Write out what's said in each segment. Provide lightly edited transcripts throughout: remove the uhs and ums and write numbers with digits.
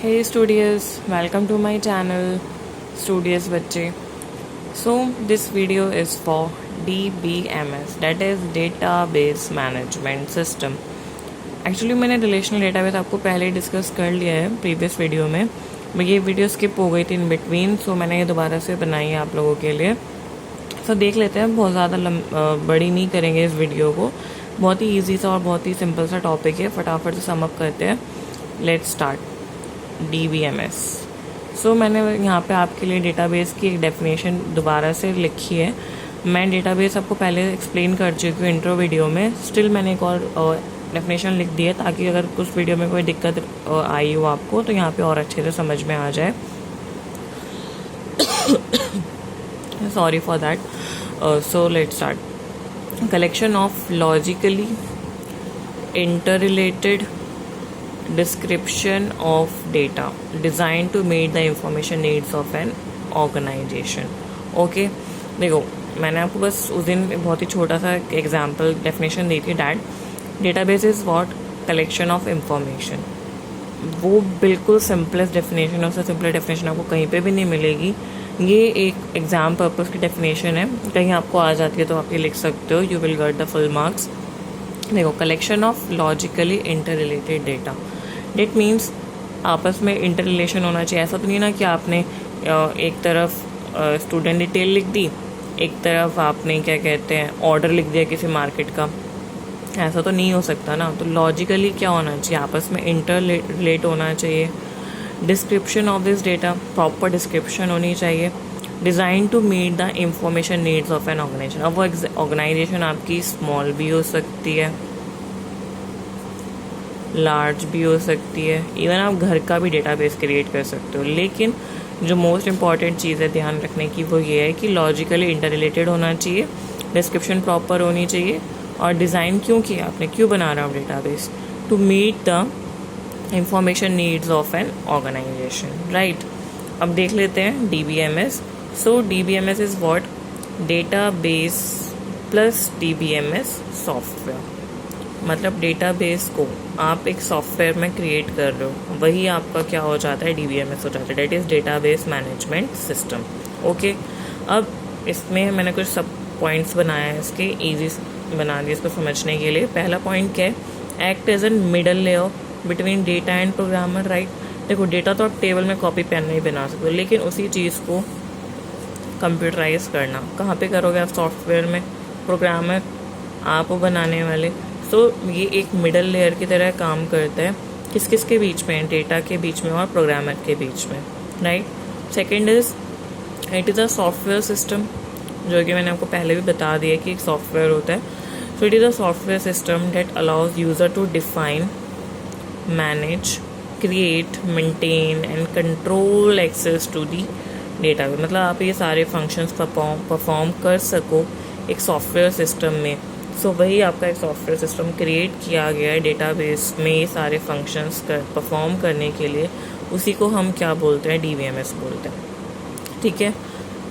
Hey studios, welcome to my channel Studios बच्चे. So this video is for DBMS, that is Database Management System. Actually मैंने relational database आपको पहले ही discuss कर लिया है previous video में. ये वीडियो स्किप हो गई थी इन बिटवीन, सो मैंने ये दोबारा से बनाई है आप लोगों के लिए. सो देख लेते हैं, बहुत ज़्यादा बड़ी नहीं करेंगे इस वीडियो को. बहुत ही ईजी सा और बहुत ही सिंपल सा टॉपिक है, फटाफट से सम अप करते हैं. Let's start. DBMS. सो मैंने यहाँ पे आपके लिए डेटाबेस की एक डेफिनेशन दोबारा से लिखी है. मैं डेटाबेस आपको पहले एक्सप्लेन कर चुकी हूँ इंट्रो वीडियो में. स्टिल मैंने एक और डेफिनेशन लिख दी है ताकि अगर कुछ वीडियो में कोई दिक्कत आई हो आपको तो यहाँ पे और अच्छे से समझ में आ जाए. Sorry for that. So let's start. Collection of logically interrelated description of data designed to meet the information needs of an organization. Okay, देखो मैंने आपको बस उस दिन बहुत ही छोटा सा एग्जाम्पल डेफिनेशन दी थी. Database is what? Collection of information. वो बिल्कुल सिंपलेस्ट डेफिनेशन, उससे सिंपल डेफिनेशन आपको कहीं पे भी नहीं मिलेगी. ये एक एग्जाम पर्पस की डेफिनेशन है, कहीं आपको आ जाती है तो आप ये लिख सकते हो. You will get the full marks. देखो, collection of logically inter related data. That means आपस में इंटर रिलेशन होना चाहिए. ऐसा तो नहीं ना कि आपने एक तरफ स्टूडेंट डिटेल लिख दी, एक तरफ आपने क्या कहते हैं ऑर्डर लिख दिया किसी मार्केट का. ऐसा तो नहीं हो सकता ना. तो लॉजिकली क्या होना चाहिए? आपस में इंटर रिलेट होना चाहिए. Description of this data, proper description होनी चाहिए. Design to meet the information needs of an organisation. अब वो ऑर्गेनाइजेशन आपकी स्मॉल भी हो सकती है, लार्ज भी हो सकती है, इवन आप घर का भी डेटाबेस क्रिएट कर सकते हो. लेकिन जो मोस्ट इम्पॉर्टेंट चीज़ है ध्यान रखने की वो ये है कि लॉजिकली इंटर रिलेटेड होना चाहिए, डिस्क्रिप्शन प्रॉपर होनी चाहिए. और डिज़ाइन क्यों किया आपने, क्यों बना रहा हूँ database? To meet the information needs of an organisation, right. अब देख लेते हैं DBMS. So DBMS is what? Database plus DBMS software. मतलब डेटाबेस को आप एक सॉफ्टवेयर में क्रिएट कर रहे हो, वही आपका क्या हो जाता है? DBMS हो जाता है. That is database management system. Okay, अब इसमें मैंने कुछ सब पॉइंट्स बनाया है, इसके ईजी बना दिए इसको समझने के लिए. पहला पॉइंट क्या है? Act as an middle layer between data and programmer, right. देखो, डेटा तो आप टेबल में कॉपी पेन नहीं बना सकते, लेकिन उसी चीज़ को कंप्यूटराइज करना कहाँ पे करोगे आप? सॉफ्टवेयर में. प्रोग्रामर आप बनाने वाले. तो ये एक मिडल लेयर की तरह काम करता है. किस किस के बीच में? डेटा के बीच में और प्रोग्रामर के बीच में, right. Second is it is a software system, जो कि मैंने आपको पहले भी बता दिया कि एक सॉफ्टवेयर होता है. So it is a software system that allows user to define, manage, create, maintain and control access to the data. मतलब आप ये सारे फंक्शंस परफॉर्म कर सको एक सॉफ्टवेयर सिस्टम में. सो वही आपका एक सॉफ्टवेयर सिस्टम क्रिएट किया गया है डेटाबेस में ये सारे फंक्शंस परफॉर्म करने के लिए. उसी को हम क्या बोलते हैं? DBMS बोलते हैं. ठीक है,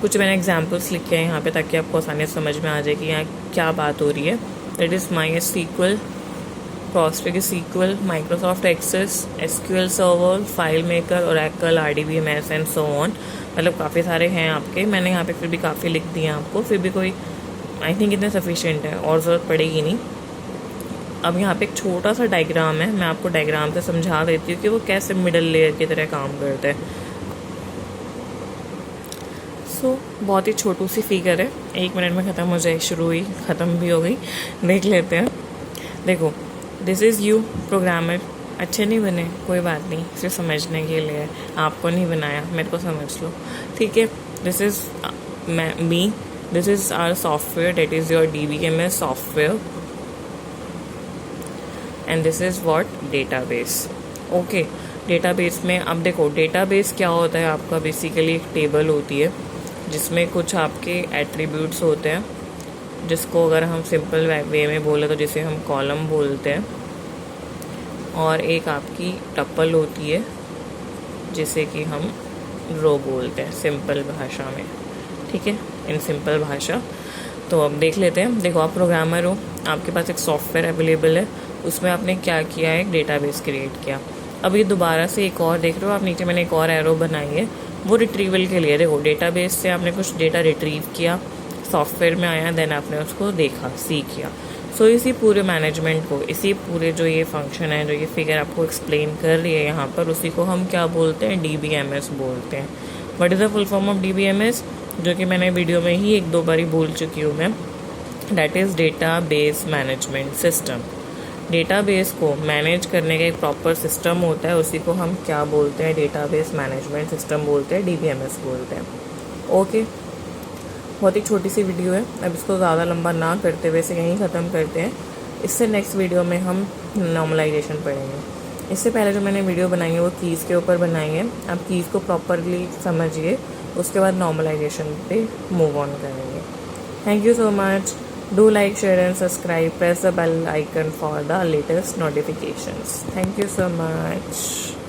कुछ मैंने एग्जांपल्स लिखे हैं यहाँ पे ताकि आपको आसानी से समझ में आ जाए कि यहाँ क्या बात हो रही है. That is MySQL, PostgreSQL, Microsoft Access, SQL Server, FileMaker, Oracle, RDBMS and so on. मतलब काफ़ी सारे हैं आपके. मैंने यहाँ पे फिर भी काफ़ी लिख दिए हैं आपको, फिर भी कोई आई थिंक इतने सफिशिएंट है और ज़रूरत पड़ेगी नहीं. अब यहाँ पे एक छोटा सा डायग्राम है, मैं आपको डायग्राम से समझा देती हूँ कि वो कैसे मिडल लेयर की तरह काम करता है. सो बहुत ही छोटू सी फिगर है, 1 मिनट में ख़त्म हो जाए. शुरू हुई ख़त्म भी हो गई. देख लेते हैं. देखो, दिस इज़ यू प्रोग्रामर. अच्छे नहीं बने, कोई बात नहीं, सिर्फ समझने के लिए. आपको नहीं बनाया, मेरे को समझ लो, ठीक है. This is me. This is our software, that is your DBMS software, and this is what? Database. Okay, database में अब देखो, database क्या होता है आपका? बेसिकली एक टेबल होती है जिसमें कुछ आपके एट्रीब्यूट्स होते हैं, जिसको अगर हम सिंपल वे में बोले तो जिसे हम कॉलम बोलते हैं. और एक आपकी टपल होती है जिसे कि हम रो बोलते हैं सिंपल भाषा में. ठीक है, इन सिंपल भाषा. तो अब देख लेते हैं. देखो, आप प्रोग्रामर हो, आपके पास एक सॉफ्टवेयर अवेलेबल है, उसमें आपने क्या किया है? एक डेटाबेस क्रिएट किया. अब ये दोबारा से एक और देख रहे हो आप, नीचे मैंने एक और एरो बनाई है, वो रिट्रीवल के लिए। देखो डेटाबेस से आपने कुछ डेटा रिट्रीव किया, सॉफ्टवेयर में आया, देन आपने उसको देखा, सी किया। सो इसी पूरे मैनेजमेंट को, इसी पूरे जो ये फंक्शन है, जो ये फिगर आपको एक्सप्लेन कर रही है यहाँ पर, उसी को हम क्या बोलते हैं, DBMS बोलते हैं। What is the full form of DBMS, जो कि मैंने वीडियो में ही एक दो बारी बोल चुकी हूँ मैं। That is database management system. Database को मैनेज करने का एक प्रॉपर सिस्टम होता है, उसी को हम क्या बोलते हैं, डेटाबेस मैनेजमेंट सिस्टम बोलते हैं, DBMS बोलते हैं। ओके, बहुत ही छोटी सी वीडियो है, अब इसको ज़्यादा लंबा ना करते हुए इसे यहीं ख़त्म करते हैं। इससे नेक्स्ट वीडियो में हम नॉर्मलाइजेशन पढ़ेंगे। इससे पहले जो मैंने वीडियो बनाई है वो कीज़ के ऊपर बनाई है। आप कीज़ को प्रॉपरली समझिए, उसके बाद नॉर्मलाइजेशन पे मूव ऑन करेंगे। Thank you so much. Do like, share and subscribe. Press the bell icon for the latest notifications. Thank you so much.